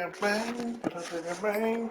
a bang, gotta take a bang.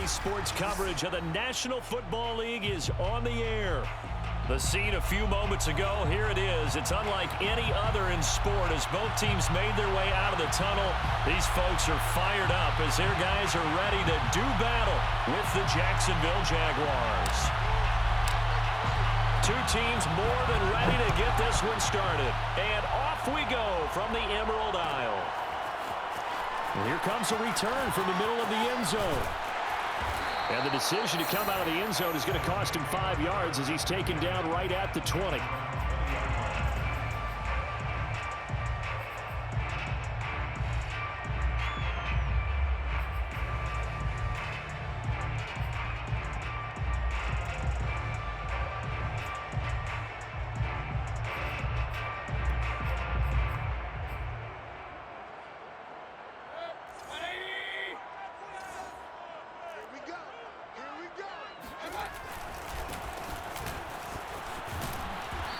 Sports coverage of the National Football League is on the air. The scene a few moments ago, here it is. It's unlike any other in sport as both teams made their way out of the tunnel. These folks are fired up as their guys are ready to do battle with the Jacksonville Jaguars. Two teams more than ready to get this one started. And off we go from the Emerald Isle. And here comes a return from the middle of the end zone. And the decision to come out of the end zone is going to cost him 5 yards as he's taken down right at the 20.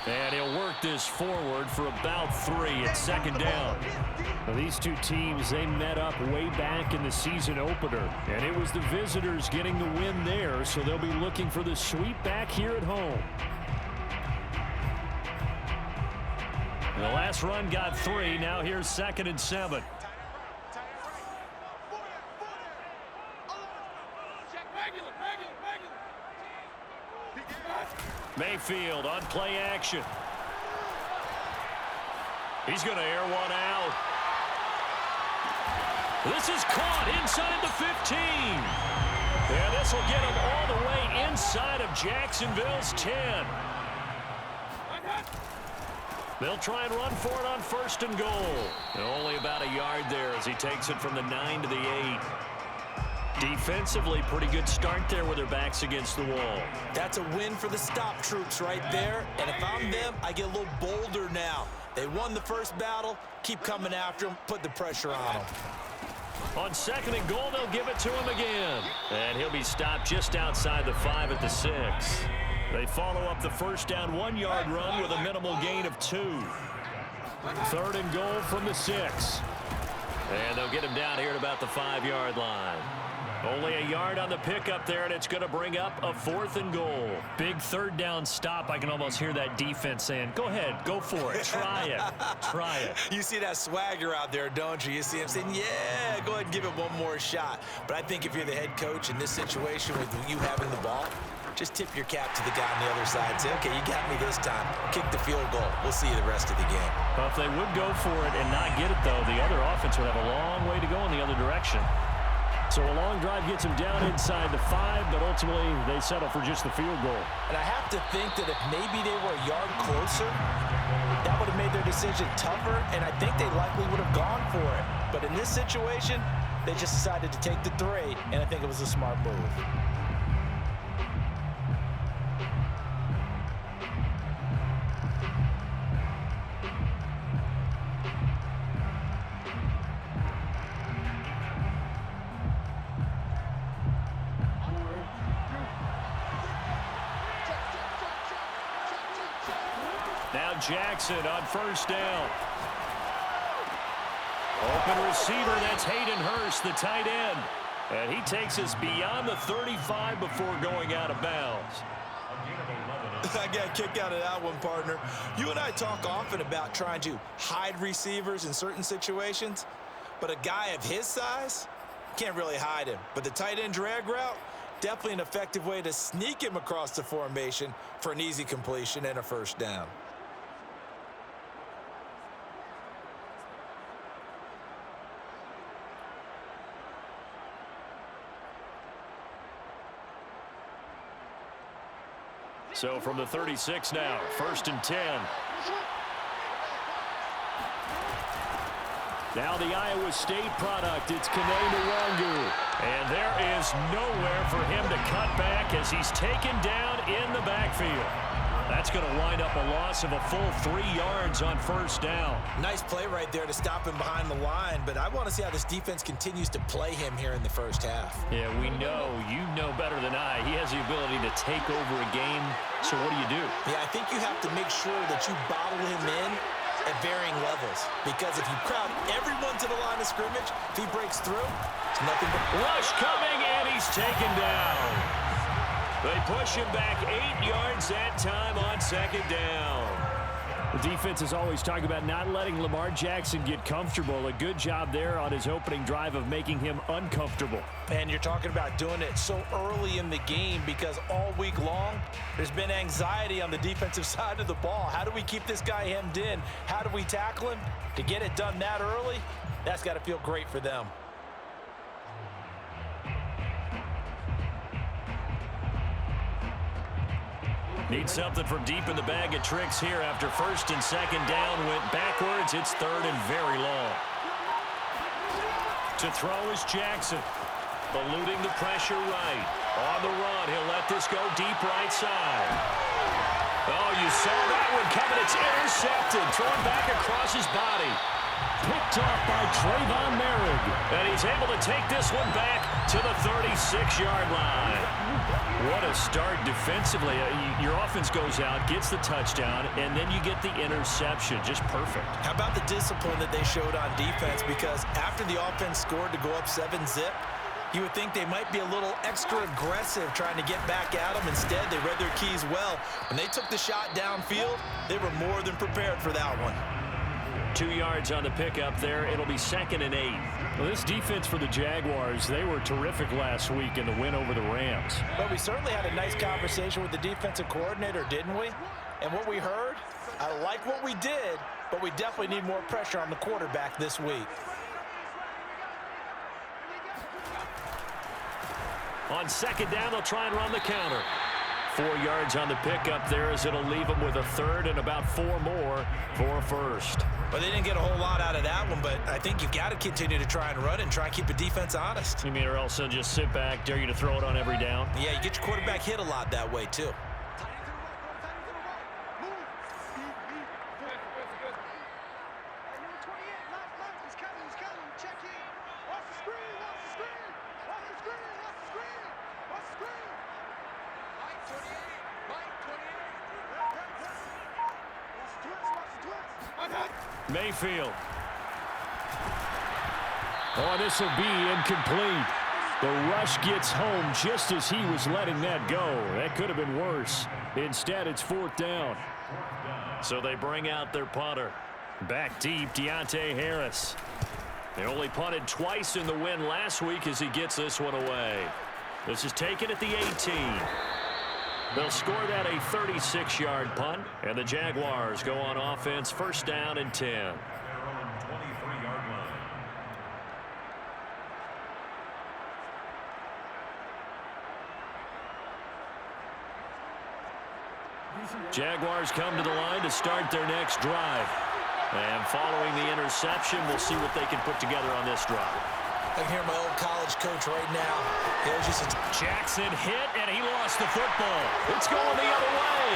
And he'll work this forward for about 3 at second down. Now, these two teams, they met up way back in the season opener. And it was the visitors getting the win there, so they'll be looking for the sweep back here at home. And the last run got 3. Now here's 2nd and 7. Mayfield on play action. He's going to air one out. This is caught inside the 15. And this will get him all the way inside of Jacksonville's 10. They'll try and run for it on 1st and goal. And only about a yard there as he takes it from the 9 to the 8. Defensively, pretty good start there with their backs against the wall. That's a win for the stop troops right there. And if I'm them, I get a little bolder now. They won the first battle. Keep coming after them. Put the pressure on them. On 2nd and goal, they'll give it to him again. And he'll be stopped just outside the 5 at the 6. They follow up the first down 1-yard run with a minimal gain of 2. 3rd and goal from the 6. And they'll get him down here at about the 5-yard line. Only a yard on the pickup there, and it's going to bring up a 4th and goal. Big 3rd down stop. I can almost hear that defense saying, go ahead, go for it, try it, try it. You see that swagger out there, don't you? You see him saying, yeah, go ahead and give it one more shot. But I think if you're the head coach in this situation with you having the ball, just tip your cap to the guy on the other side and say, okay, you got me this time. Kick the field goal. We'll see you the rest of the game. Well, if they would go for it and not get it, though, the other offense would have a long way to go in the other direction. So a long drive gets them down inside the 5, but ultimately they settle for just the field goal. And I have to think that if maybe they were a yard closer, that would have made their decision tougher, and I think they likely would have gone for it. But in this situation, they just decided to take the 3, and I think it was a smart move. Now Jackson on 1st down. Open receiver, that's Hayden Hurst, the tight end. And he takes us beyond the 35 before going out of bounds. I got a kick out of that one, partner. You and I talk often about trying to hide receivers in certain situations, but a guy of his size can't really hide him. But the tight end drag route, definitely an effective way to sneak him across the formation for an easy completion and a 1st down. So from the 36 now, 1st and 10. Now the Iowa State product, it's Kene Nwangu. And there is nowhere for him to cut back as he's taken down in the backfield. That's going to wind up a loss of a full 3 yards on 1st down. Nice play right there to stop him behind the line, but I want to see how this defense continues to play him here in the 1st half. Yeah, we know, you know better than I, he has the ability to take over a game, so what do? Yeah, I think you have to make sure that you bottle him in at varying levels. Because if you crowd everyone to the line of scrimmage, if he breaks through, it's nothing but... Rush coming, and he's taken down. They push him back 8 yards that time on second down. The defense is always talking about not letting Lamar Jackson get comfortable. A good job there on his opening drive of making him uncomfortable. And you're talking about doing it so early in the game because all week long, there's been anxiety on the defensive side of the ball. How do we keep this guy hemmed in? How do we tackle him? To get it done that early, that's got to feel great for them. Need something from deep in the bag of tricks here after first and second down went backwards. It's third and very long. To throw is Jackson. Eluding the pressure right. On the run, he'll let this go deep right side. Oh, you saw that one coming. It's intercepted. Thrown back across his body. Picked off by Trayvon Merrick. And he's able to take this one back to the 36-yard line. What a start defensively. Your offense goes out, gets the touchdown, and then you get the interception. Just perfect. How about the discipline that they showed on defense? Because after the offense scored to go up 7-zip, you would think they might be a little extra aggressive trying to get back at them. Instead, they read their keys well. When they took the shot downfield, they were more than prepared for that one. 2 yards on the pickup there. It'll be 2nd and 8. Well, this defense for the Jaguars, they were terrific last week in the win over the Rams. But we certainly had a nice conversation with the defensive coordinator, didn't we? And what we heard, I like what we did, but we definitely need more pressure on the quarterback this week. On second down, they'll try and run the counter. 4 yards on the pickup there as it'll leave them with a third and about 4 more for a first. Well, they didn't get a whole lot out of that one, but I think you've got to continue to try and run and try and keep the defense honest. You mean or else they'll just sit back, dare you to throw it on every down? Yeah, you get your quarterback hit a lot that way, too. Mayfield. Oh, this will be incomplete. The rush gets home just as he was letting that go. That could have been worse. Instead, it's 4th down. So they bring out their punter. Back deep, Deontay Harris. They only punted twice in the win last week as he gets this one away. This is taken at the 18. They'll score that a 36-yard punt, and the Jaguars go on offense, 1st down and 10. Jaguars come to the line to start their next drive. And following the interception, we'll see what they can put together on this drive. I can hear my old college coach right now. Jackson hit, and he lost the football. It's going the other way.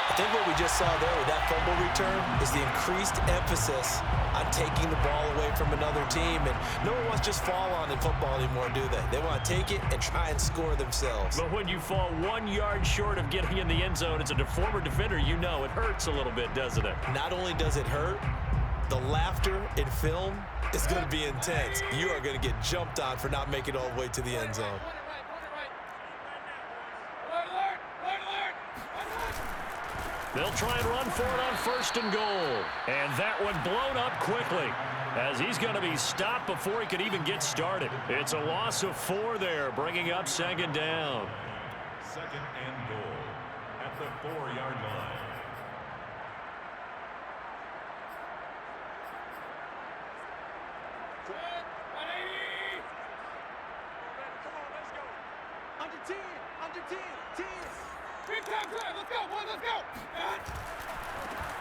I think what we just saw there with that fumble return is the increased emphasis on taking the ball away from another team. And no one wants to just fall on in football anymore, do they? They want to take it and try and score themselves. But when you fall 1 yard short of getting in the end zone as a former defender, you know it hurts a little bit, doesn't it? Not only does it hurt, the laughter in film is going to be intense. You are going to get jumped on for not making it all the way to the end zone. They'll try and run for it on 1st and goal. And that one blown up quickly as he's going to be stopped before he could even get started. It's a loss of 4 there, bringing up 2nd down. 2nd and goal at the 4-yard line.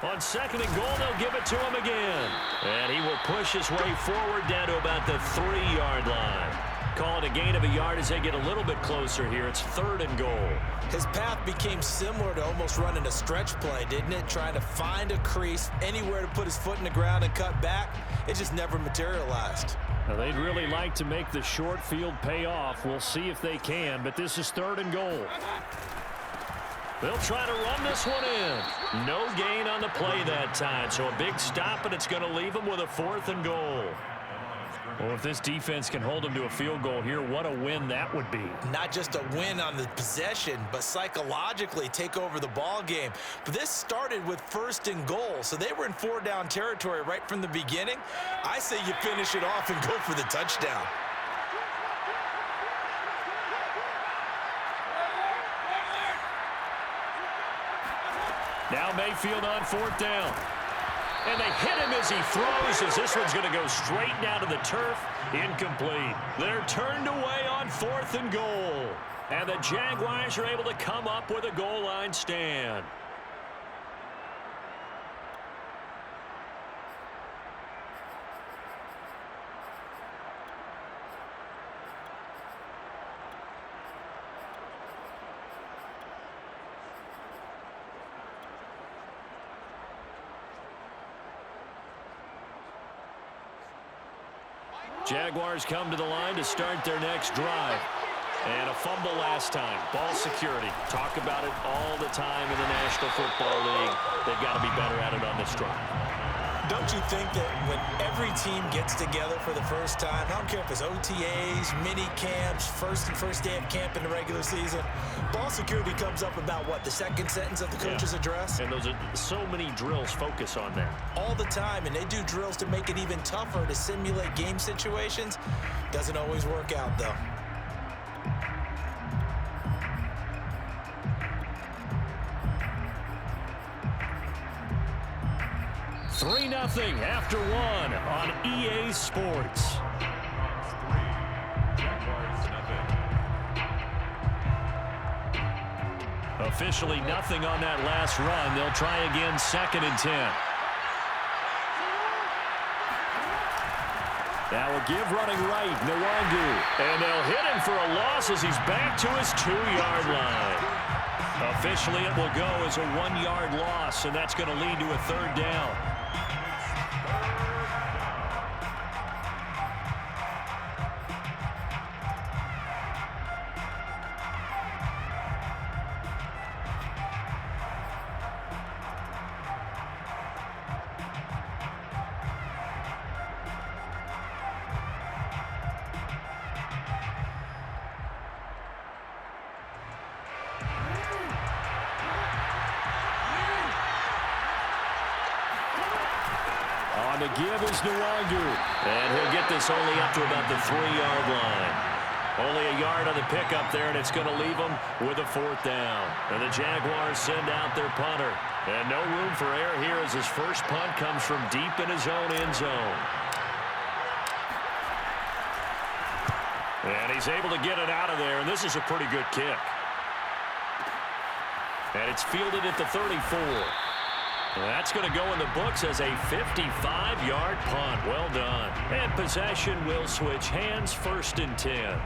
On 2nd and goal, they'll give it to him again. And he will push his way forward down to about the 3-yard line. Call it a gain of a yard as they get a little bit closer here. It's 3rd and goal. His path became similar to almost running a stretch play, didn't it? Trying to find a crease, anywhere to put his foot in the ground and cut back. It just never materialized. Now, they'd really like to make the short field pay off. We'll see if they can, but this is 3rd and goal. They'll try to run this one in. No gain on the play that time, so a big stop, and it's going to leave them with a 4th and goal. Well, if this defense can hold them to a field goal here, what a win that would be. Not just a win on the possession, but psychologically take over the ball game. But this started with 1st and goal, so they were in 4-down territory right from the beginning. I say you finish it off and go for the touchdown. Now Mayfield on 4th down. And they hit him as he throws, as this one's going to go straight down to the turf. Incomplete. They're turned away on 4th and goal. And the Jaguars are able to come up with a goal line stand. Jaguars come to the line to start their next drive. And a fumble last time. Ball security. Talk about it all the time in the National Football League. They've got to be better at it on this drive. Don't you think that when every team gets together for the first time, I don't care if it's OTAs, mini camps, first day of camp in the regular season, ball security comes up about what, the second sentence of the coach's address? And those are so many drills focus on that. All the time, and they do drills to make it even tougher to simulate game situations. Doesn't always work out, though. Three 0 after one on EA Sports. Officially nothing on that last run. They'll try again, 2nd and 10. Now a give running right, Nwangu. And they'll hit him for a loss as he's back to his 2-yard line. Officially it will go as a 1-yard loss, and that's going to lead to a 3rd down. The give is Nwangu, and he'll get this only up to about the 3-yard line. Only a yard on the pickup there, and it's going to leave them with a 4th down. And the Jaguars send out their punter. And no room for error here as his first punt comes from deep in his own end zone. And he's able to get it out of there, and this is a pretty good kick. And it's fielded at the 34. That's going to go in the books as a 55-yard punt. Well done. And possession will switch hands, 1st and 10.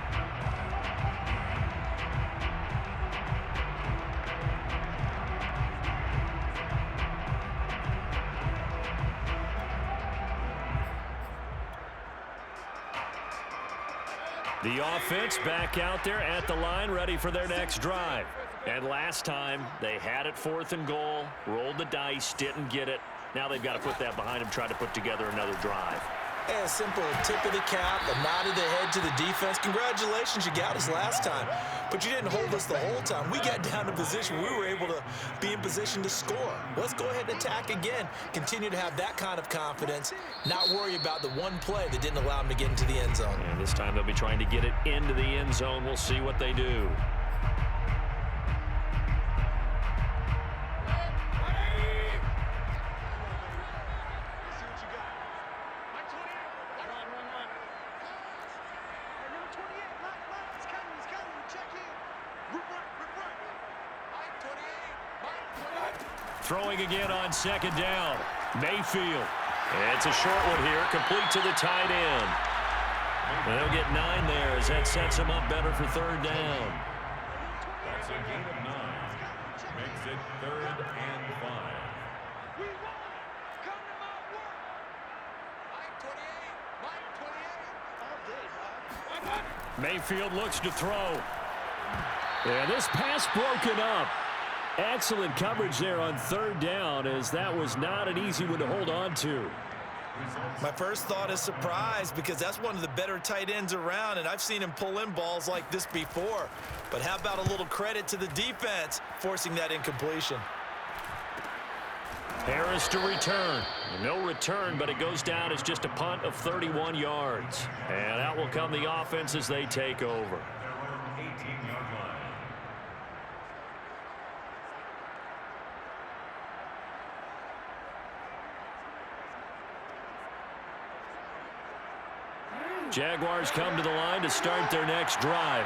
The offense back out there at the line, ready for their next drive. And last time, they had it 4th and goal, rolled the dice, didn't get it. Now they've got to put that behind them, try to put together another drive. A simple tip of the cap, a nod of the head to the defense. Congratulations, you got us last time. But you didn't hold us the whole time. We got down to position. We were able to be in position to score. Let's go ahead and attack again. Continue to have that kind of confidence. Not worry about the one play that didn't allow them to get into the end zone. And this time they'll be trying to get it into the end zone. We'll see what they do. Throwing again on 2nd down. Mayfield. It's a short one here, complete to the tight end. They'll get 9 there as that sets them up better for 3rd down. That's a gain of 9. Makes it 3rd and 5. Mayfield looks to throw. And this pass broken up. Excellent coverage there on third down, as that was not an easy one to hold on to. My first thought is surprise, because that's one of the better tight ends around, and I've seen him pull in balls like this before. But how about a little credit to the defense forcing that incompletion? Harris to return. No return, but it goes down as just a punt of 31 yards. And out will come the offense as they take over. 18-yard line. Jaguars come to the line to start their next drive.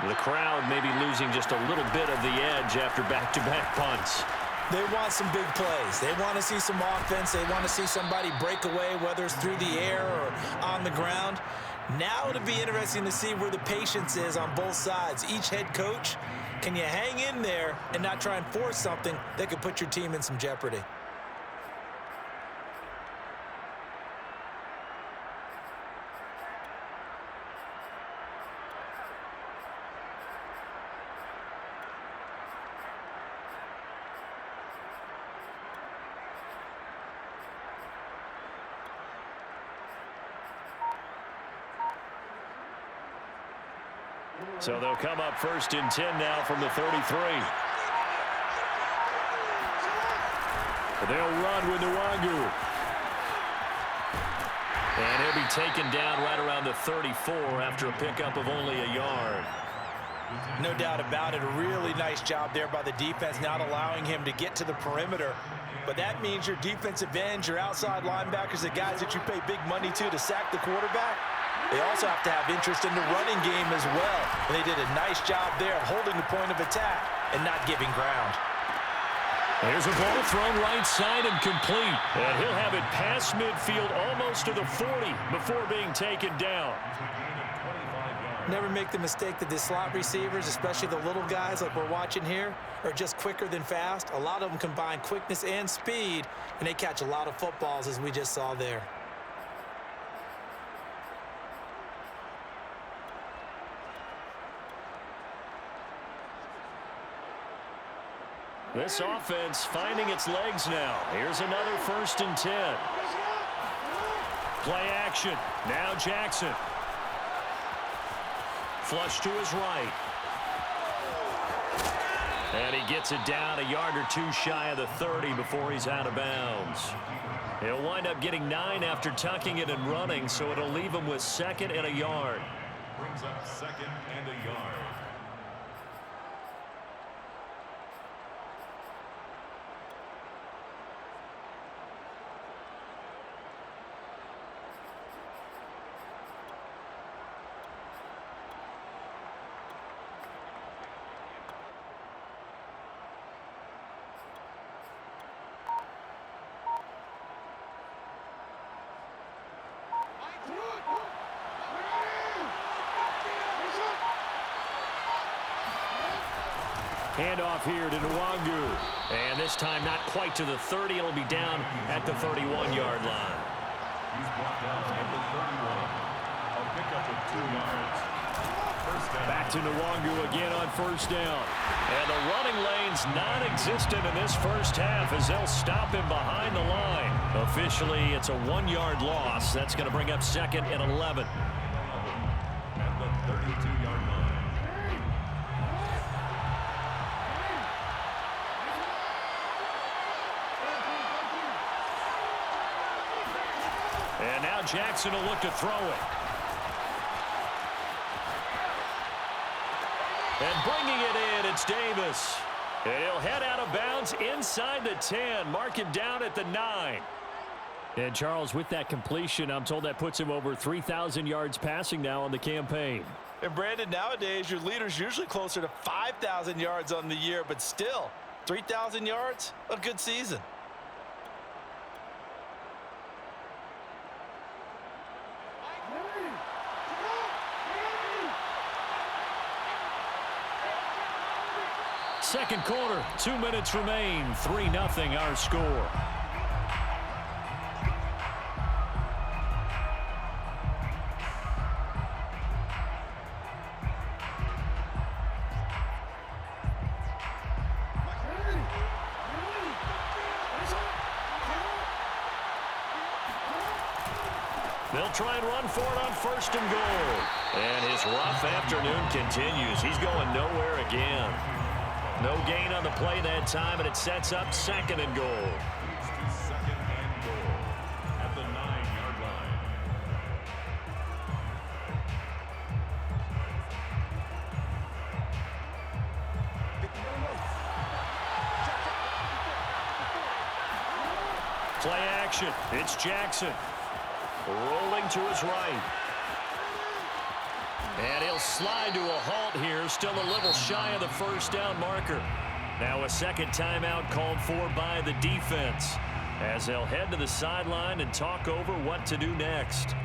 The crowd may be losing just a little bit of the edge after back-to-back punts. They want some big plays. They want to see some offense. They want to see somebody break away, whether it's through the air or on the ground. Now it'll be interesting to see where the patience is on both sides. Each head coach, can you hang in there and not try and force something that could put your team in some jeopardy? So they'll come up 1st and 10 now from the 33. They'll run with Nwangu. And he'll be taken down right around the 34 after a pickup of only a yard. No doubt about it. A really nice job there by the defense, not allowing him to get to the perimeter. But that means your defensive ends, your outside linebackers, the guys that you pay big money to sack the quarterback, they also have to have interest in the running game as well. And they did a nice job there of holding the point of attack and not giving ground. There's a ball thrown right side and complete. And he'll have it past midfield almost to the 40 before being taken down. Never make the mistake that the slot receivers, especially the little guys like we're watching here, are just quicker than fast. A lot of them combine quickness and speed, and they catch a lot of footballs, as we just saw there. This offense finding its legs now. Here's another 1st and 10. Play action. Now Jackson. Flush to his right. And he gets it down a yard or two shy of the 30 before he's out of bounds. He'll wind up getting 9 after tucking it and running, so it'll leave him with 2nd and a yard. Brings up 2nd and a yard. Handoff here to Nwangu. And this time not quite to the 30. It'll be down at the 31-yard line. He's brought down at the 31. A pickup of 2 yards. First down. Back to Nwangu again on 1st down. And the running lane's non-existent in this first half as they'll stop him behind the line. Officially, it's a 1-yard loss. That's going to bring up 2nd and 11. At the 32-yard line. And now Jackson will look to throw it. And bringing it in, it's Davis. And he'll head out of bounds inside the 10. Mark him down at the 9. And Charles, with that completion, I'm told that puts him over 3,000 yards passing now on the campaign. And Brandon, nowadays your leader's usually closer to 5,000 yards on the year, but still, 3,000 yards, a good season. Second quarter, 2 minutes remain. 3-0 our score. They'll try and run for it on 1st and goal. And his rough afternoon continues. He's going nowhere again. No gain on the play that time, and it sets up 2nd and goal. It's 2nd and goal at the 9-yard line. Play action. It's Jackson. Rolling to his right. And he'll slide to a halt here. Still a little shy of the 1st down marker. Now a 2nd timeout called for by the defense, as they'll head to the sideline and talk over what to do next.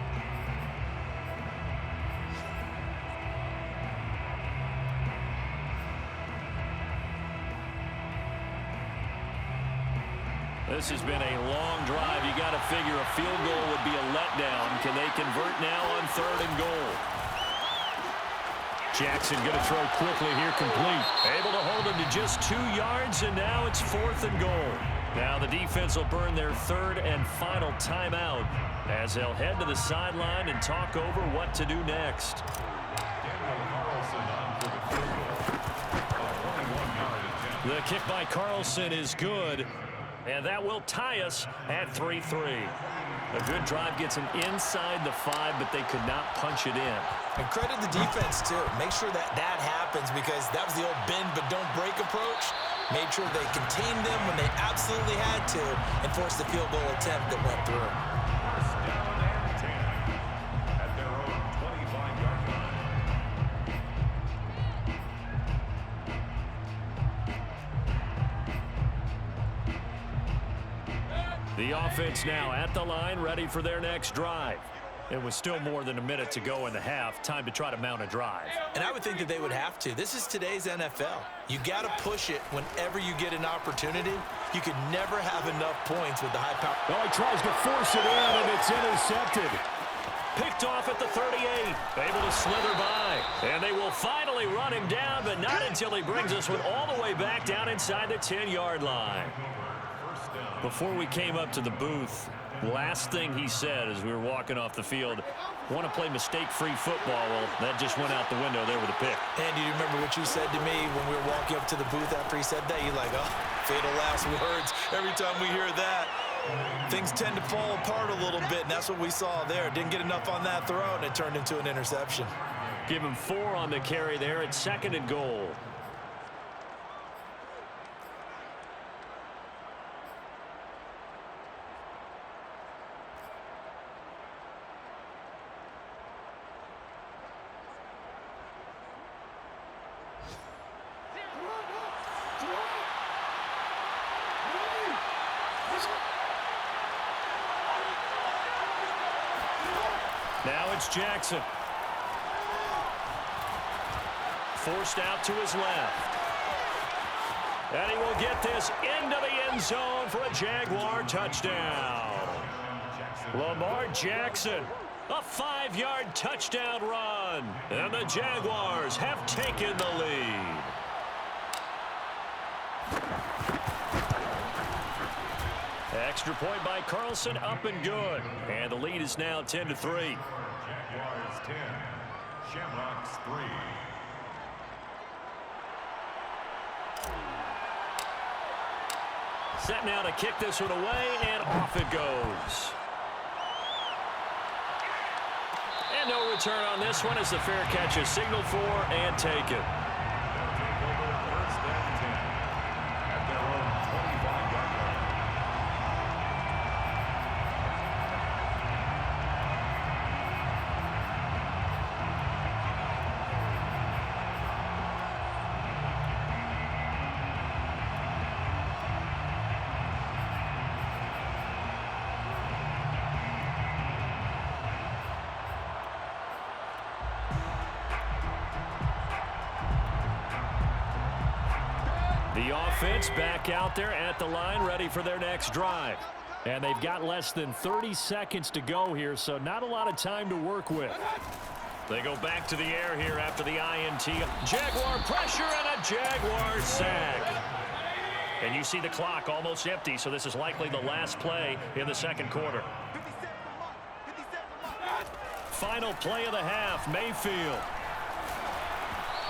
This has been a long drive. You got to figure a field goal would be a letdown. Can they convert now on 3rd and goal? Jackson going to throw quickly here, complete. Able to hold him to just 2 yards, and now it's 4th and goal. Now the defense will burn their 3rd and final timeout as they'll head to the sideline and talk over what to do next. The kick by Carlson is good, and that will tie us at 3-3. A good drive gets them inside the 5, but they could not punch it in. And credit the defense, too. Make sure that happens, because that was the old bend but don't break approach. Made sure they contained them when they absolutely had to and forced the field goal attempt that went through. 1st down and 10 at their own 25-yard line. The offense now at the line, ready for their next drive. It was still more than a minute to go in the half. Time to try to mount a drive. And I would think that they would have to. This is today's NFL. You got to push it whenever you get an opportunity. You could never have enough points with the high power. Well, he tries to force it in, and it's intercepted. Picked off at the 38. Able to slither by. And they will finally run him down, but not until he brings us one all the way back down inside the 10-yard line. Before we came up to the booth, last thing he said as we were walking off the field, want to play mistake-free football. Well, that just went out the window there with a pick. And do you remember what you said to me when we were walking up to the booth after he said that? You're like, oh, fatal last words. Every time we hear that, things tend to fall apart a little bit, and that's what we saw there. Didn't get enough on that throw, and it turned into an interception. Give him 4 on the carry there at 2nd and goal. Now it's Jackson. Forced out to his left. And he will get this into the end zone for a Jaguar touchdown. Lamar Jackson, a 5-yard touchdown run. And the Jaguars have taken the lead. Extra point by Carlson, up and good. And the lead is now 10-3. Jaguars 10, Shamrocks 3. Set now to kick this one away, and off it goes. And no return on this one as the fair catch is signaled for and taken. The offense back out there at the line, ready for their next drive. And they've got less than 30 seconds to go here, so not a lot of time to work with. They go back to the air here after the INT. Jaguar pressure and a Jaguar sack. And you see the clock almost empty, so this is likely the last play in the second quarter. final play of the half. Mayfield.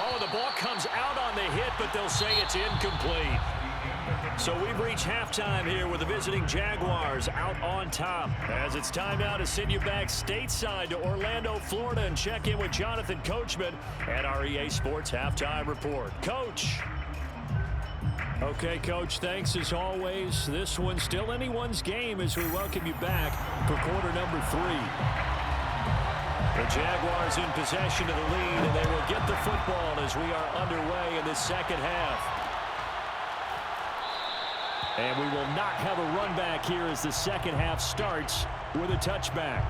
Oh, the ball comes out on the hit, but they'll say it's incomplete. So we've reached halftime here with the visiting Jaguars out on top. As it's time now to send you back stateside to Orlando, Florida, and check in with Jonathan Coachman at our EA Sports Halftime Report. Coach. Okay, Coach, thanks as always. This one's still anyone's game as we welcome you back for quarter number 3. The Jaguars in possession of the lead, and they will get the football as we are underway in the second half. And we will not have a run back here as the second half starts with a touchback.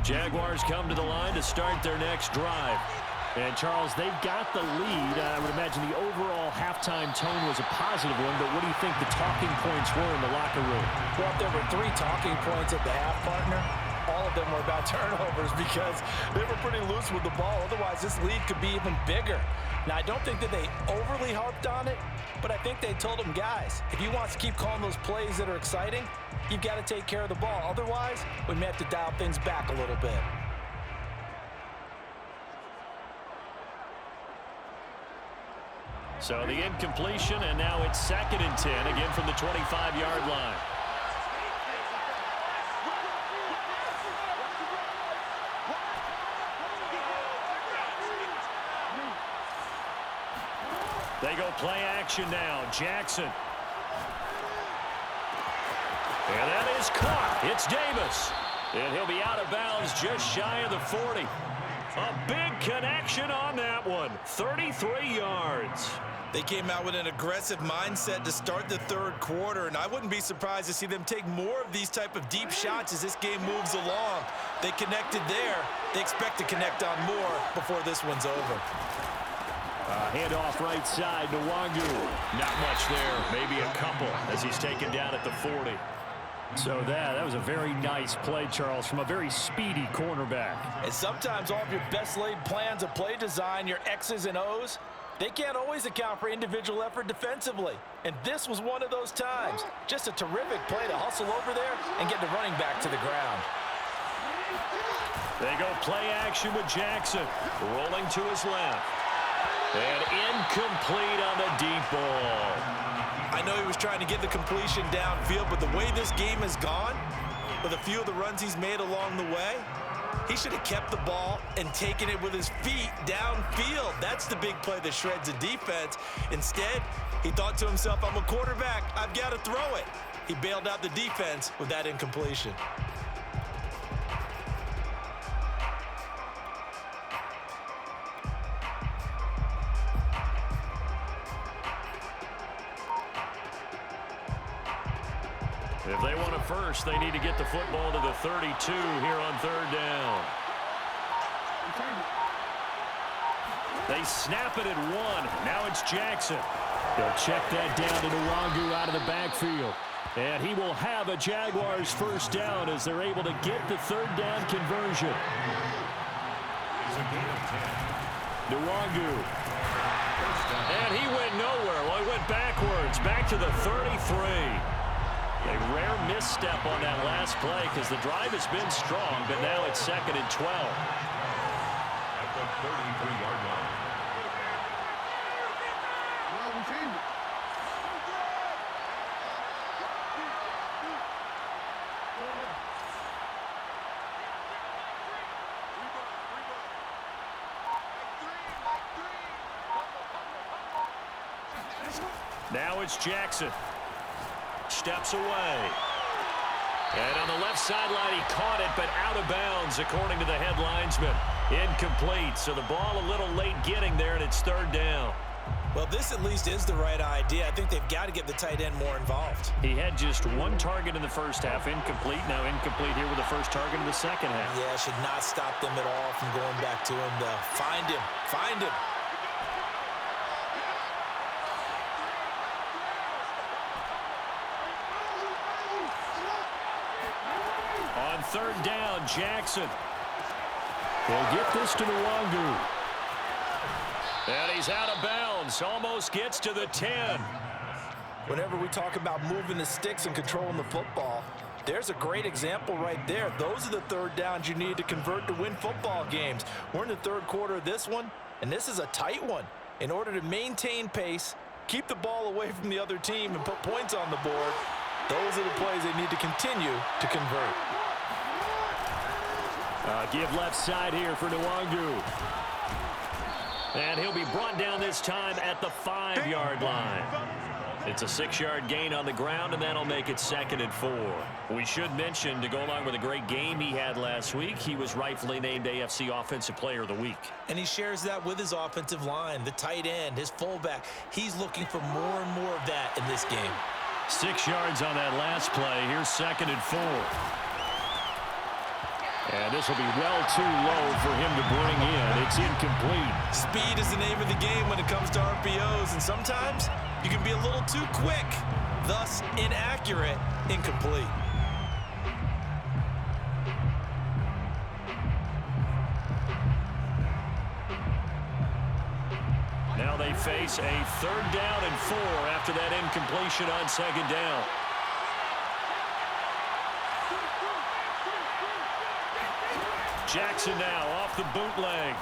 Jaguars come to the line to start their next drive. And, Charles, they've got the lead. I would imagine the overall halftime tone was a positive one, but what do you think the talking points were in the locker room? Well, if there were 3 talking points at the half, partner, all of them were about turnovers because they were pretty loose with the ball. Otherwise, this lead could be even bigger. Now, I don't think that they overly harped on it, but I think they told them, guys, if you want to keep calling those plays that are exciting, you've got to take care of the ball. Otherwise, we may have to dial things back a little bit. So the incompletion, and now it's 2nd and 10, again from the 25-yard line. They go play action now. Jackson. And that is caught. It's Davis. And he'll be out of bounds just shy of the 40. A big connection on that one. 33 yards. They came out with an aggressive mindset to start the third quarter, and I wouldn't be surprised to see them take more of these type of deep shots as this game moves along. They connected there. They expect to connect on more before this one's over. Handoff right side to Wangu. Not much there. Maybe a couple as he's taken down at the 40. So that was a very nice play, Charles, from a very speedy cornerback. And sometimes all of your best laid plans of play design, your X's and O's, they can't always account for individual effort defensively. And this was one of those times. Just a terrific play to hustle over there and get the running back to the ground. They go play action with Jackson. Rolling to his left. And incomplete on the deep ball. I know he was trying to get the completion downfield, but the way this game has gone, with a few of the runs he's made along the way, he should have kept the ball and taken it with his feet downfield. That's the big play that shreds the defense. Instead, he thought to himself, I'm a quarterback, I've got to throw it. He bailed out the defense with that incompletion. If they want a first, they need to get the football to the 32 here on 3rd down. They snap it at 1. Now it's Jackson. They'll check that down to Nwangu out of the backfield. And he will have a Jaguars first down as they're able to get the 3rd down conversion. Nwangu. And he went nowhere. Well, he went backwards, back to the 33. A rare misstep on that last play because the drive has been strong, but now it's 2nd and 12. At the 33-yard line. Now it's Jackson. Steps away. And on the left sideline, he caught it, but out of bounds, according to the head linesman. Incomplete, so the ball a little late getting there, and it's 3rd down. Well, this at least is the right idea. I think they've got to get the tight end more involved. He had just one target in the first half, incomplete. Now incomplete here with the first target in the second half. Yeah, should not stop them at all from going back to him, though. Find him. Find him. On third down, Jackson. He'll get this to Nwangu. And he's out of bounds. Almost gets to the 10. Whenever we talk about moving the sticks and controlling the football, there's a great example right there. Those are the third downs you need to convert to win football games. We're in the third quarter of this one, and this is a tight one. In order to maintain pace, keep the ball away from the other team, and put points on the board, those are the plays they need to continue to convert. Give left side here for Nwangu. And he'll be brought down this time at the 5-yard line. It's a 6-yard gain on the ground, and that'll make it 2nd and 4. We should mention, to go along with a great game he had last week, he was rightfully named AFC Offensive Player of the Week. And he shares that with his offensive line, the tight end, his fullback. He's looking for more and more of that in this game. 6 yards on that last play. Here's 2nd and 4. And this will be well too low for him to bring in. It's incomplete. Speed is the name of the game when it comes to RPOs, and sometimes you can be a little too quick, thus inaccurate, incomplete. Now they face a 3rd down and 4 after that incompletion on 2nd down. Jackson now off the bootleg.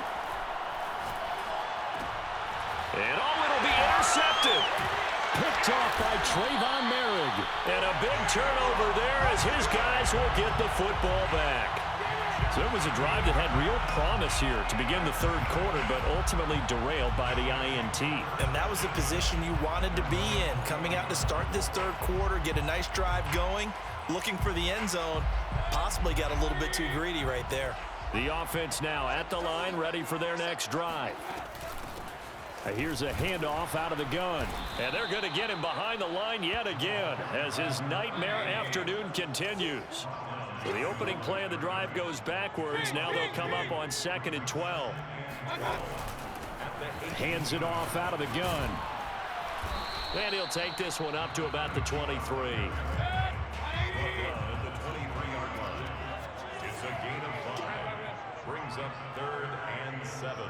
And it'll be intercepted. Picked off by Trayvon Merrick. And a big turnover there as his guys will get the football back. So it was a drive that had real promise here to begin the third quarter, but ultimately derailed by the INT. And that was the position you wanted to be in. Coming out to start this third quarter, get a nice drive going, looking for the end zone. Possibly got a little bit too greedy right there. The offense now at the line, ready for their next drive. Here's a handoff out of the gun. And they're going to get him behind the line yet again as his nightmare afternoon continues. So the opening play of the drive goes backwards. Now they'll come up on 2nd and 12. Hands it off out of the gun. And he'll take this one up to about the 23. It's a gain of 5. Brings up 3rd and 7.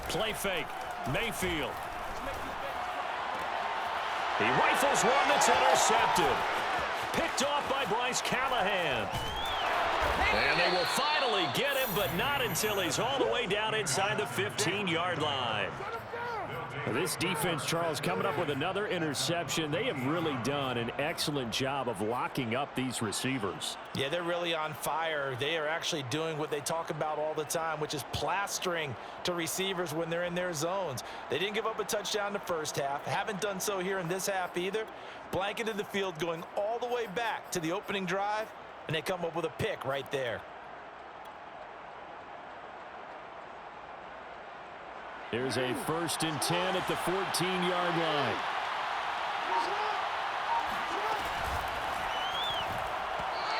Play fake. Mayfield. He rifles one that's intercepted. Picked off by Bryce Callahan. And they will finally get him, but not until he's all the way down inside the 15-yard line. This defense, Charles, coming up with another interception. They have really done an excellent job of locking up these receivers. Yeah, they're really on fire. They are actually doing what they talk about all the time, which is plastering to receivers when they're in their zones. They didn't give up a touchdown in the first half. Haven't done so here in this half either. Blanketed the field going all the way back to the opening drive, and they come up with a pick right there. There's a 1st and 10 at the 14-yard line.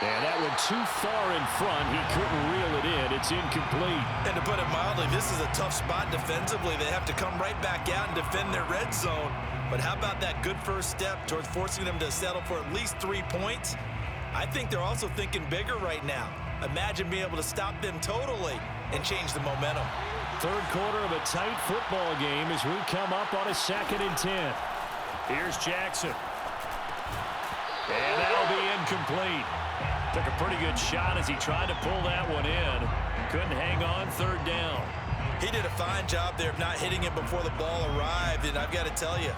And that one too far in front. He couldn't reel it in. It's incomplete. And to put it mildly, this is a tough spot defensively. They have to come right back out and defend their red zone. But how about that good first step towards forcing them to settle for at least 3 points? I think they're also thinking bigger right now. Imagine being able to stop them totally and change the momentum. Third quarter of a tight football game as we come up on a 2nd and 10. Here's Jackson. And that'll be incomplete. Took a pretty good shot as he tried to pull that one in. Couldn't hang on 3rd down. He did a fine job there of not hitting it before the ball arrived, and I've got to tell you,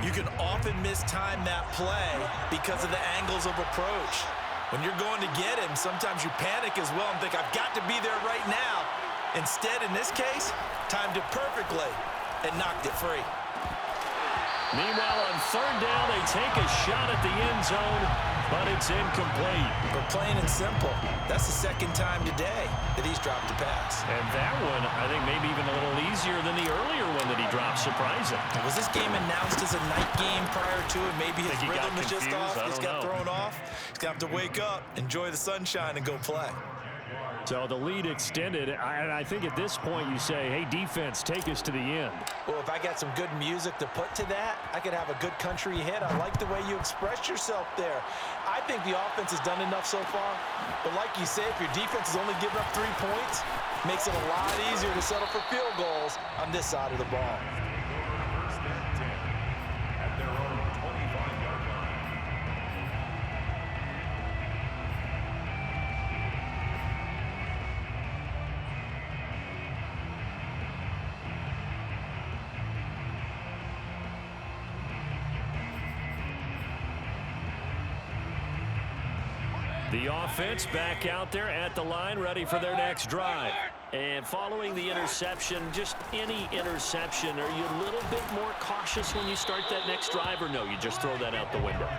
you can often mistime that play because of the angles of approach. When you're going to get him, sometimes you panic as well and think, I've got to be there right now. Instead, in this case, timed it perfectly and knocked it free. Meanwhile, on third down, they take a shot at the end zone, but it's incomplete. But plain and simple, that's the second time today that he's dropped a pass. And that one, I think, maybe even a little easier than the earlier one that he dropped, surprising. Was this game announced as a night game prior to it? Maybe his rhythm is just off. He's got thrown off. He's got to have to wake up, enjoy the sunshine, and go play. So the lead extended, and I think at this point you say, hey, defense, take us to the end. Well, if I got some good music to put to that, I could have a good country hit. I like the way you express yourself there. I think the offense has done enough so far. But like you said, if your defense is only giving up 3 points, makes it a lot easier to settle for field goals on this side of the ball. First and 10 at their own 25-yard line. The offense back out there at the line, ready for their next drive. And following the interception, just any interception, are you a little bit more cautious when you start that next drive, or no, you just throw that out the window?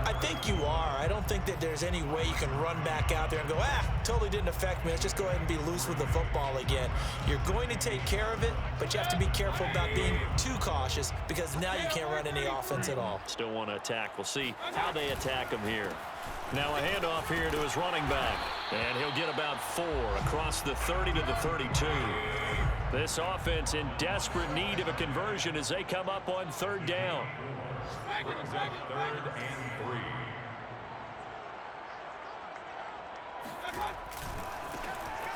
I think you are. I don't think that there's any way you can run back out there and go, totally didn't affect me. Let's just go ahead and be loose with the football again. You're going to take care of it, but you have to be careful about being too cautious because now you can't run any offense at all. Still want to attack. We'll see how they attack him here. Now a handoff here to his running back. And he'll get about 4 across the 30 to the 32. This offense in desperate need of a conversion as they come up on third down. Brings up 3rd and 3.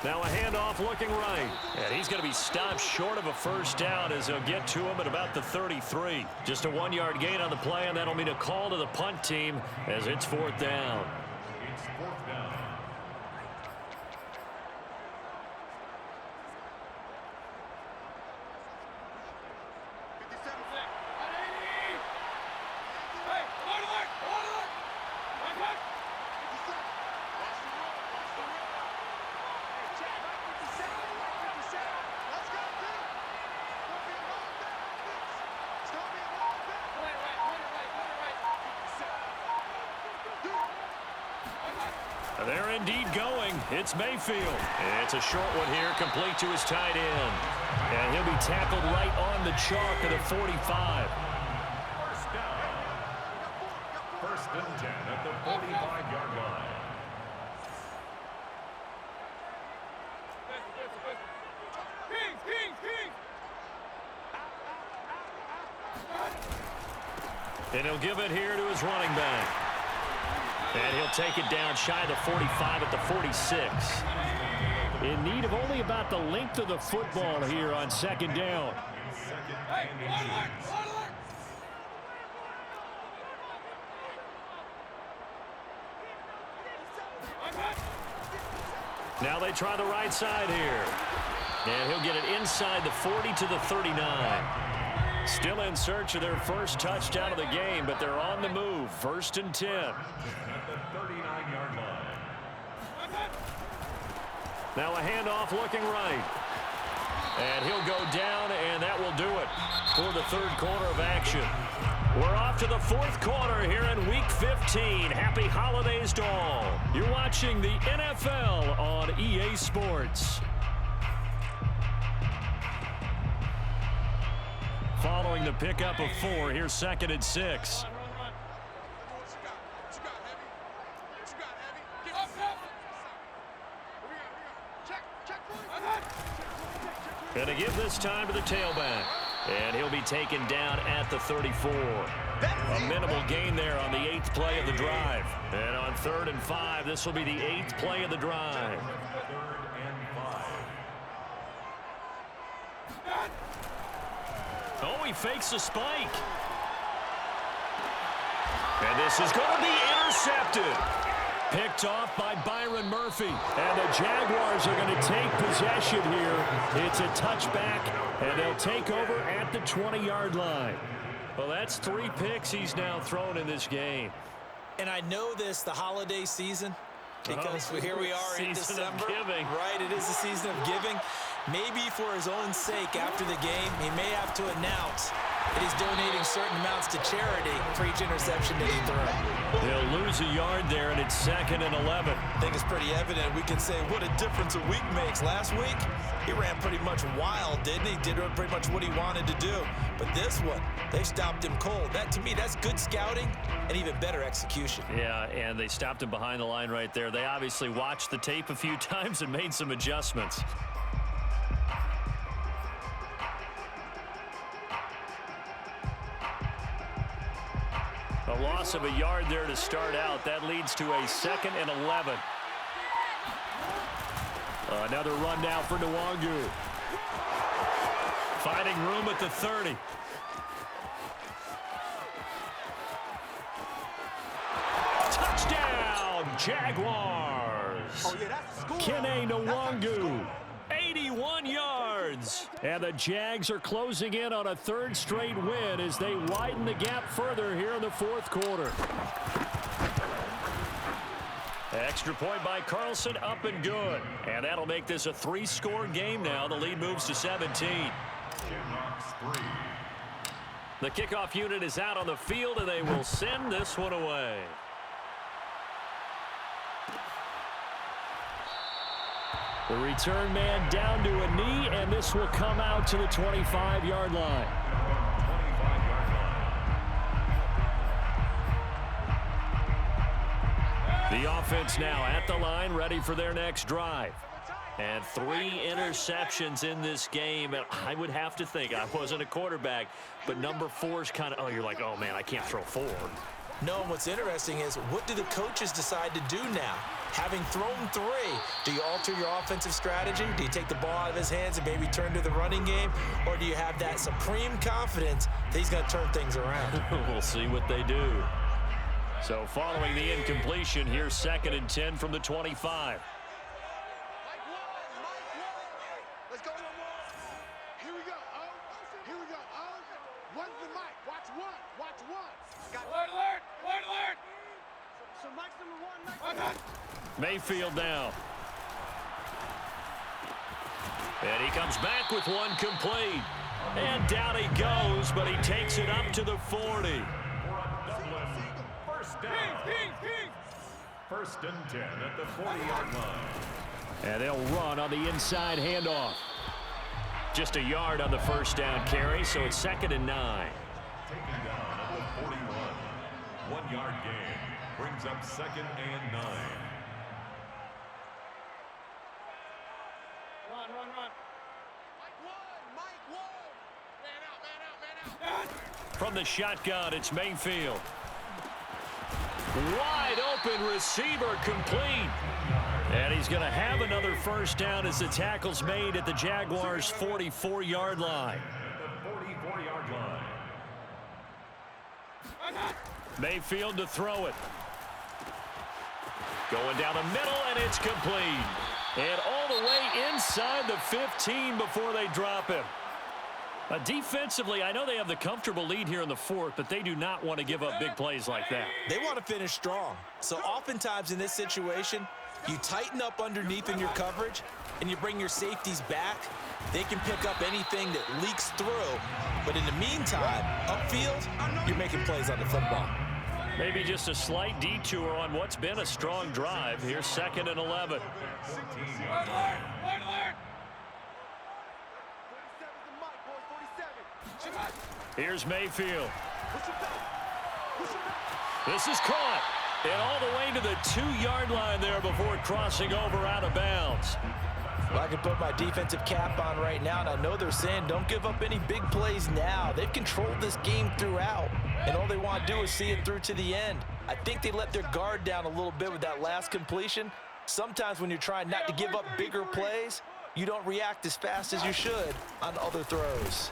Now a handoff looking right. And he's going to be stopped short of a first down as they'll get to him at about the 33. Just a 1-yard gain on the play, and that'll mean a call to the punt team as it's 4th down. It's 4th down. They're indeed going. It's Mayfield. It's a short one here, complete to his tight end. And he'll be tackled right on the chalk of the 45. First down. 1st and 10 at the 45-yard line. And he'll give it here to his running back. And he'll take it down shy of the 45 at the 46. In need of only about the length of the football here on 2nd down. Now they try the right side here. And he'll get it inside the 40 to the 39. Still in search of their first touchdown of the game, but they're on the move. 1st and 10. At the 39-yard line. Now a handoff looking right. And he'll go down, and that will do it for the 3rd quarter of action. We're off to the 4th quarter here in Week 15. Happy holidays to all. You're watching the NFL on EA Sports. Following the pickup of 4, here's 2nd and 6. Going to give this time to the tailback. And he'll be taken down at the 34. A minimal gain there on the 8th play of the drive. And on 3rd and 5, this will be the 8th play of the drive. 3rd and 5. Oh, he fakes a spike. And this is going to be intercepted. Picked off by Byron Murphy. And the Jaguars are going to take possession here. It's a touchback, and they'll take over at the 20-yard line. Well, that's 3 picks he's now thrown in this game. And I know this, the holiday season, because here we are in December. Right, it is the season of giving. Maybe for his own sake after the game, he may have to announce and he's donating certain amounts to charity for each interception that he throws. They'll lose a yard there, and it's 2nd and 11. I think it's pretty evident. We can say what a difference a week makes. Last week, he ran pretty much wild, didn't he? Did pretty much what he wanted to do. But this one, they stopped him cold. That, to me, that's good scouting and even better execution. Yeah, and they stopped him behind the line right there. They obviously watched the tape a few times and made some adjustments. A loss of a yard there to start out. That leads to a 2nd and 11. Another run now for Nwangu. Finding room at the 30. Touchdown, Jaguars. Kene Nwangu, 81 yards. And the Jags are closing in on a 3rd straight win as they widen the gap further here in the 4th quarter. Extra point by Carlson, up and good. And that'll make this a 3-score game now. The lead moves to 17. The kickoff unit is out on the field, and they will send this one away. The return man down to a knee, and this will come out to the 25-yard line. The offense now at the line, ready for their next drive. And 3 interceptions in this game. And I would have to think, I wasn't a quarterback, but number 4 is kind of, oh, you're like, oh, man, I can't throw 4. No, and what's interesting is, what do the coaches decide to do now? Having thrown 3, do you alter your offensive strategy? Do you take the ball out of his hands and maybe turn to the running game? Or do you have that supreme confidence that he's going to turn things around? We'll see what they do. So following the incompletion, here's 2nd and 10 from the 25. Let's go. Here we go. Here we go. One's the mic. Watch one. Watch one. Alert. So Mike's number 1. Mayfield now. And he comes back with one complete. And down he goes, but he takes it up to the 40. First down. 1st and 10 at the 40-yard line. And they'll run on the inside handoff. Just a yard on the 1st down carry, so it's 2nd and 9. Taken down at the 41. 1-yard gain brings up 2nd and 9. Run. Mike 1. Man out. From the shotgun, it's Mayfield. Wide open receiver, complete. And he's going to have another 1st down as the tackle's made at the Jaguars' 44-yard line. At the 44-yard line. Mayfield to throw it. Going down the middle, and it's complete. And all the way inside the 15 before they drop him. Defensively, I know they have the comfortable lead here in the 4th, but they do not want to give up big plays like that. They want to finish strong. So oftentimes in this situation, you tighten up underneath in your coverage, and you bring your safeties back. They can pick up anything that leaks through. But in the meantime, upfield, you're making plays on the football. Maybe just a slight detour on what's been a strong drive. Here's 2nd and 11. Here's Mayfield. This is caught. And all the way to the 2-yard line there before crossing over out of bounds. Well, I can put my defensive cap on right now, and I know they're saying don't give up any big plays now. They've controlled this game throughout, and all they want to do is see it through to the end. I think they let their guard down a little bit with that last completion. Sometimes when you're trying not to give up bigger plays, you don't react as fast as you should on other throws.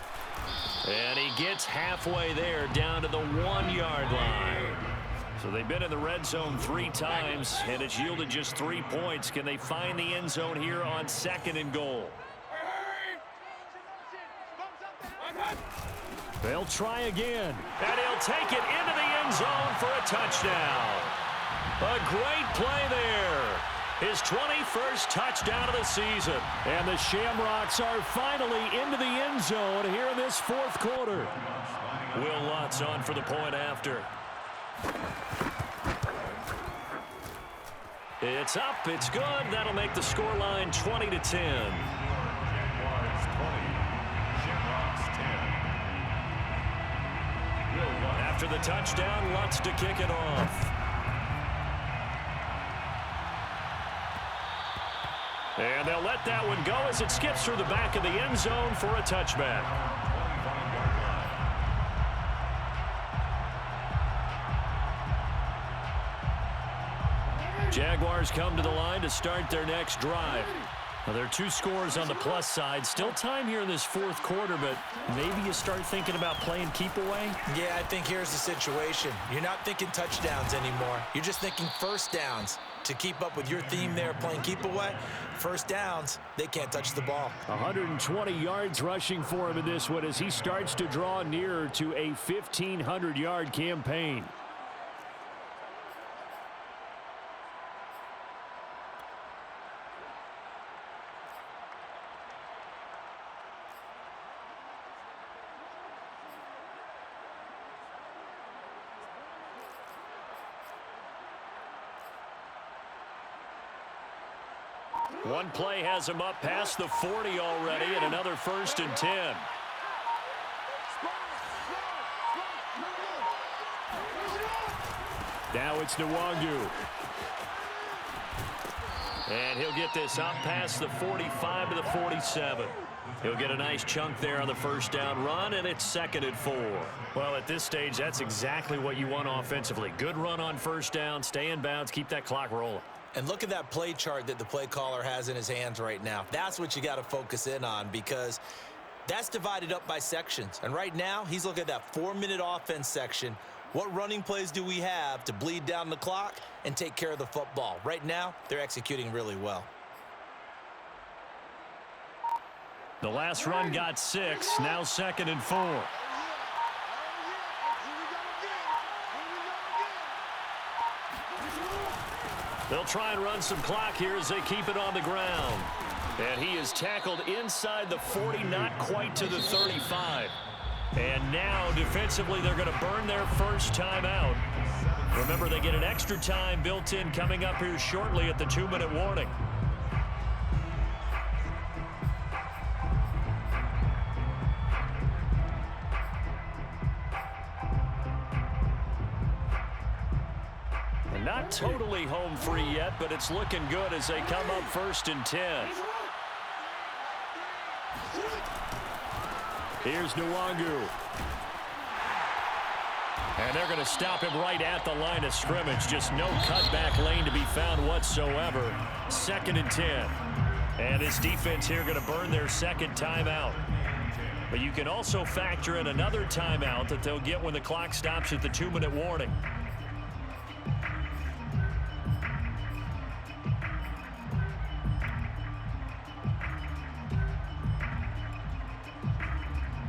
And he gets halfway there down to the 1-yard line. So they've been in the red zone 3 times, and it's yielded just 3 points. Can they find the end zone here on 2nd and goal? They'll try again, and he'll take it into the end zone for a touchdown. A great play there. His 21st touchdown of the season. And the Shamrocks are finally into the end zone here in this fourth quarter. Will Lutz on for the point after. It's up. It's good. That'll make the scoreline 20-10. Jaguars 20. Shamrocks 10. Will Lutz. After the touchdown, Lutz to kick it off. And they'll let that one go as it skips through the back of the end zone for a touchback. Jaguars come to the line to start their next drive. Now, there are 2 scores on the plus side. Still time here in this fourth quarter, but maybe you start thinking about playing keep away? Yeah, I think here's the situation. You're not thinking touchdowns anymore. You're just thinking first downs. To keep up with your theme there, playing keep away, first downs, they can't touch the ball. 120 yards rushing for him in this one as he starts to draw nearer to a 1,500-yard campaign. One play has him up past the 40 already, and another 1st and 10. Now it's Nwangu. And he'll get this up past the 45 to the 47. He'll get a nice chunk there on the first down run, and it's 2nd and 4. Well, at this stage, that's exactly what you want offensively. Good run on first down, stay in bounds, keep that clock rolling. And look at that play chart that the play caller has in his hands right now. That's what you got to focus in on because that's divided up by sections. And right now, he's looking at that 4-minute offense section. What running plays do we have to bleed down the clock and take care of the football? Right now, they're executing really well. The last run got 6, now 2nd and 4. They'll try and run some clock here as they keep it on the ground. And he is tackled inside the 40, not quite to the 35. And now, defensively, they're going to burn their first timeout. Remember, they get an extra time built in coming up here shortly at the 2-minute warning. Not totally home free yet, but it's looking good as they come up 1st and 10. Here's Nwangu. And they're going to stop him right at the line of scrimmage. Just no cutback lane to be found whatsoever. 2nd and 10. And his defense here going to burn their 2nd timeout. But you can also factor in another timeout that they'll get when the clock stops at the 2-minute warning.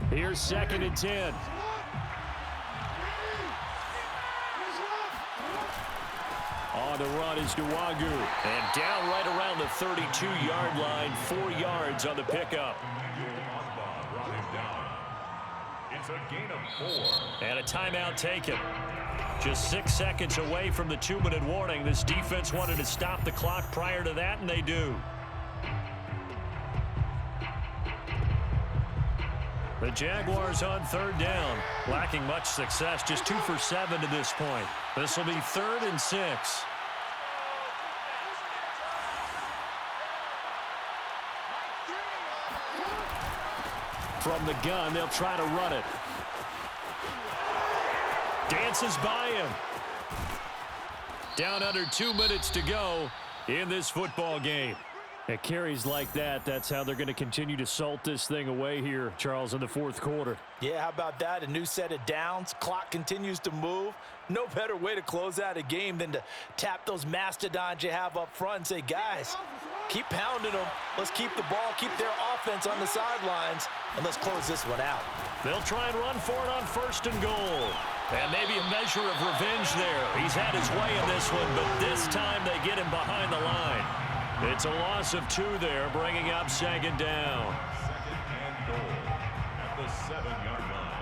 Here's 2nd and 10. On the run is Nwangu. And down right around the 32-yard line. 4 yards on the pickup. It's a gain of 4. And a timeout taken. Just 6 seconds away from the 2-minute warning. This defense wanted to stop the clock prior to that, and they do. The Jaguars on 3rd down. Lacking much success, just 2 for 7 to this point. This will be 3rd and 6. From the gun, they'll try to run it. Dances by him. Down under 2 minutes to go in this football game. At carries like that, that's how they're going to continue to salt this thing away here, Charles, in the fourth quarter. Yeah, how about that? A new set of downs. Clock continues to move. No better way to close out a game than to tap those mastodons you have up front and say, guys, keep pounding them. Let's keep the ball, keep their offense on the sidelines, and let's close this one out. They'll try and run for it on 1st and goal. And maybe a measure of revenge there. He's had his way in this one, but this time they get him behind the line. It's a loss of 2 there, bringing up second down. Second and goal at the 7-yard line.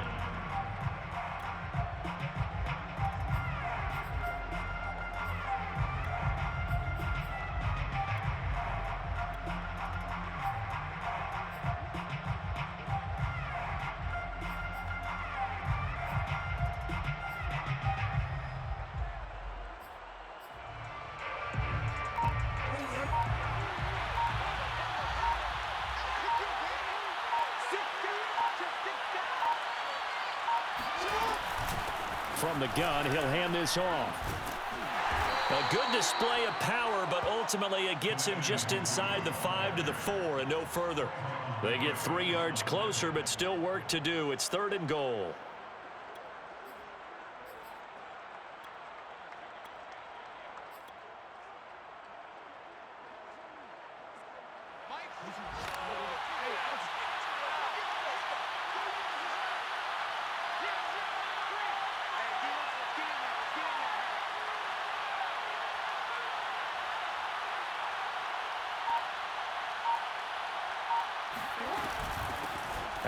From the gun, he'll hand this off. A good display of power, but ultimately it gets him just inside the 5 to the 4 and no further. They get 3 yards closer, but still work to do. It's 3rd and goal.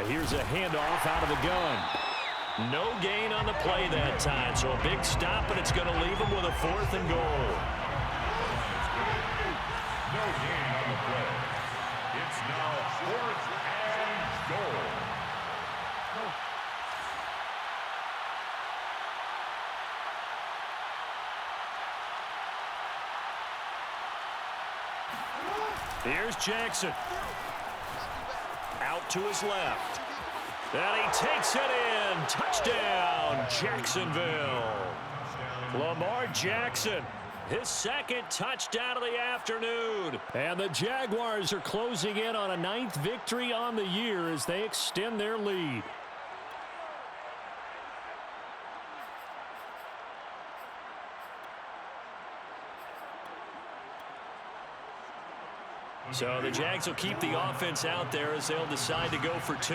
Here's a handoff out of the gun. No gain on the play that time, so a big stop, and it's going to leave him with a 4th and goal. No gain on the play. It's now 4th and goal. Here's Jackson. Out to his left. And he takes it in. Touchdown, Jacksonville. Lamar Jackson, his 2nd touchdown of the afternoon. And the Jaguars are closing in on a 9th victory on the year as they extend their lead. So the Jags will keep the offense out there as they'll decide to go for 2.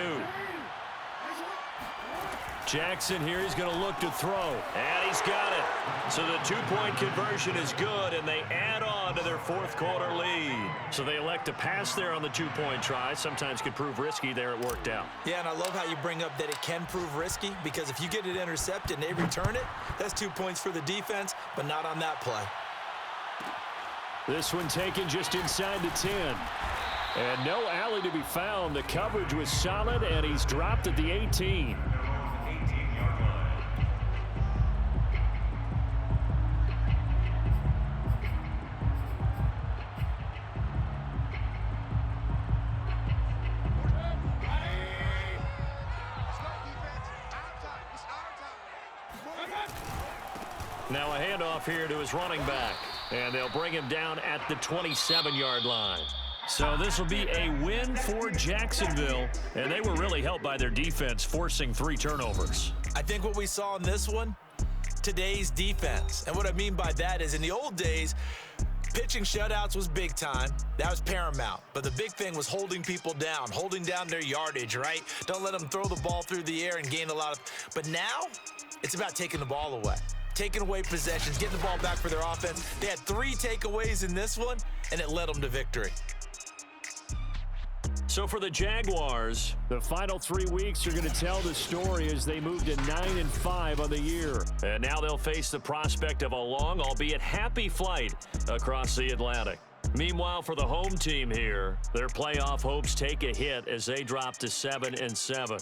Jackson here is going to look to throw. And he's got it. So the 2-point conversion is good, and they add on to their 4th quarter lead. So they elect to pass there on the 2-point try. Sometimes could prove risky there. It worked out. Yeah, and I love how you bring up that it can prove risky, because if you get it intercepted and they return it, that's 2 points for the defense, but not on that play. This one taken just inside the 10. And no alley to be found. The coverage was solid, and he's dropped at the 18. 18-yard line. Now a handoff here to his running back. And they'll bring him down at the 27-yard line. So this will be a win for Jacksonville. And they were really helped by their defense, forcing 3 turnovers. I think what we saw in this one, today's defense. And what I mean by that is in the old days, pitching shutouts was big time. That was paramount. But the big thing was holding people down, holding down their yardage, right? Don't let them throw the ball through the air and gain a lot of... But now, it's about taking the ball away. Taking away possessions, getting the ball back for their offense. They had 3 takeaways in this one, and it led them to victory. So for the Jaguars, the final 3 weeks are going to tell the story as they move to 9-5 on the year. And now they'll face the prospect of a long, albeit happy flight across the Atlantic. Meanwhile, for the home team here, their playoff hopes take a hit as they drop to 7-7.